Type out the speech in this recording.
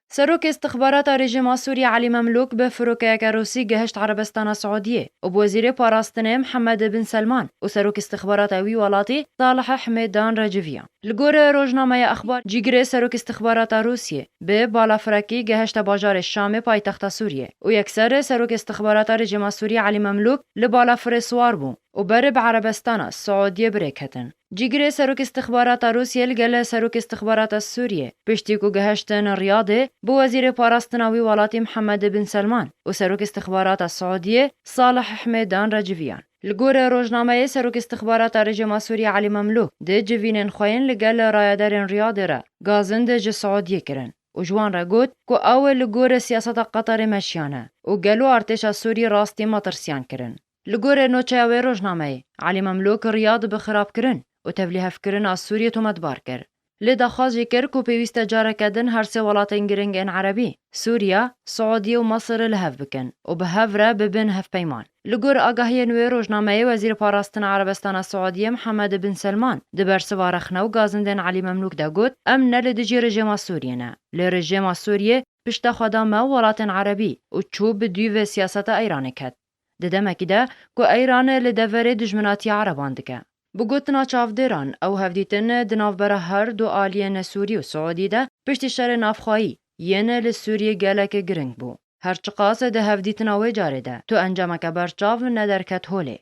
سروك استخبارات رژیم سوریا علی مملوک به فروکه روسی گهشت عربستان سعودیه و وزیر پاراستنه محمد بن سلمان و سروک استخبارات وی ولاتی صالح حمیدان رجویان. لگور روزنامه اخبار جیگر سروک استخبارات روسیه به بالافرکی گهشت باجار شام پایتخت سوریه و یکسر سروک استخبارات رژیم سوریا علی مملوک لبالافر سوار بو و برب عربستان سعودیه برکتن. جیگر سروک استخبارات روسیه لگل سروک استخبارات سوریه پشتیکو گهشتن ریاضه بو وزیر پاراستناوی ولاتی محمد بن سلمان و سروک استخبارات سعودیه صالح حمیدان رجویان. لگور روزنامه سروک استخبارات رژیم سوریا علی مملوک ده جوینن خوین لگل رایدارن ریاضه را گازند جه سعودیه کرن و جوان را گوت که اول لگور سیاست قطر مشیانه و گلو ارتش سوری راستی مطرسیان کرن. لگور نوچه روزنامه علی مملوک ریاض بخراب کرن و تبلیغ کردن از سوریه تو مدبار کرد. لدخواست کرد که پیوست جاره کردن هر سه ولاتین گرنگ ان عربی سوریا، سعودیه و مصر لهف بکن و به هفره ببن هف پیمان. لگور آگاهی نوی روزنامه وزیر پاراستن عربستان سعودیه محمد بن سلمان دبر سوارخنه و گازندن علی مملوک دا گوت ام نل دجی رژیم سوریه نه. لرژیم سوریه پشت خدام ولاتین عربی و چوب دیو سیاست ایران کد. ددمکی ده که ایران لدوره دجمناتی عربان دکه. بگوتنا چافدران او هفدیتن دنافبره هر دو آلین سوری و سعودی ده پشت شر نافخایی ینه لسوریه گلک گرنگ بو. هر چقاس ده هفدیتنا و جاره ده تو انجامک برچاو ندرکت هوله.